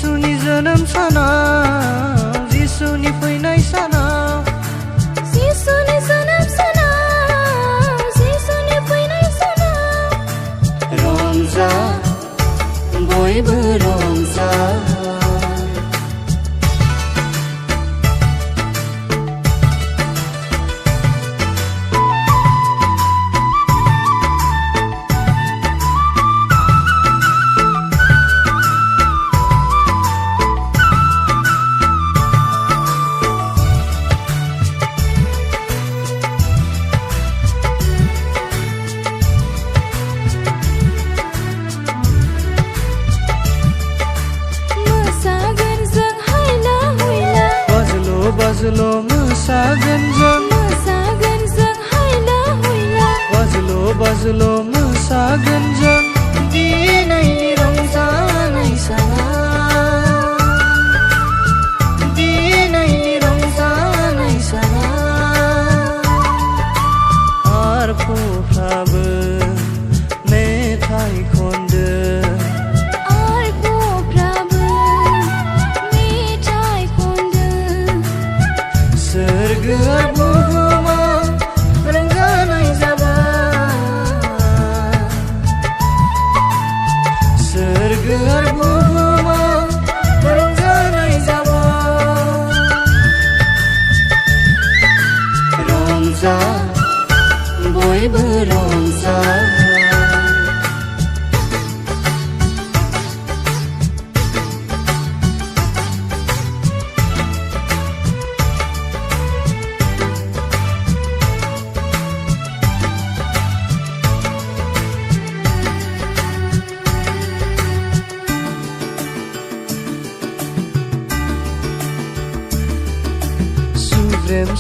जिसुनि जोनोम सानाव जिसुनि फैनाय सानाव जिसुनि जोनोम सानाव जिसुनि फैनाय सानाव रंजा बयबो रंजा वाजलो मोसागोन जों हायला हुइला वाजलो मोसागोन जों दिनैनि रंजानाय सानाव दिनैनि रंजानाय सानाव आरफोफ्राबो मेथाइ खनदो सोरगोआ बुहुमाव रंजानाय जाबाय सोरगोआ बुहुमाव रंजानाय जाबाय रंजा बयबो रंजा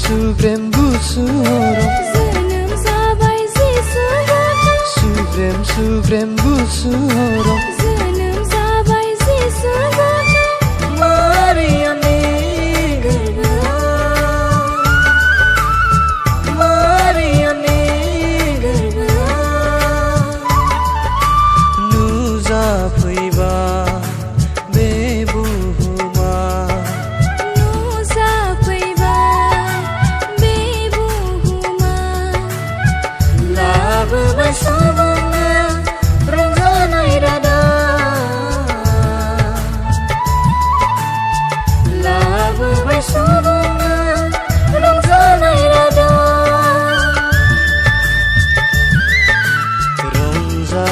Suprem busurong जोनोम जाबाय जिसु गथ Suprem busurong जोनोम जाबाय जिसु गथ Mariamनि गोरबोआव Mariamनि गोरबोआव नुजाफैबाय बे बुहुमा लाबोबाय सुबुंनो रंजानाय रादाब लाबोबाय सुबुंनो रंजानाय रादाब रंजा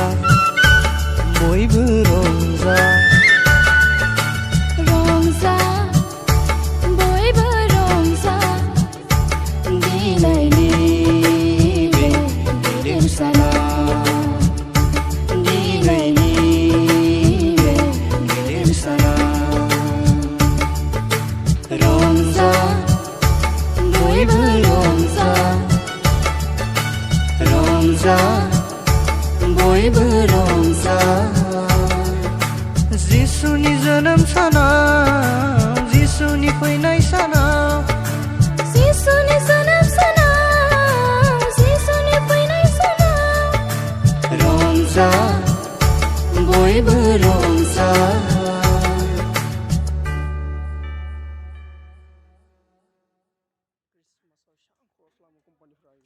बयबो रंजा रंजा बयबो रंजा दिनैनि रंजा बयबो रंजा रंजा बयबो रंजा जिसुनि जोनोम सानाव जिसुनि फैनाय सानाव जिसुनि जोनोम सानाव जिसुनि फैनाय सानाव रंजा बयबो रंजा Selama kompani Frei.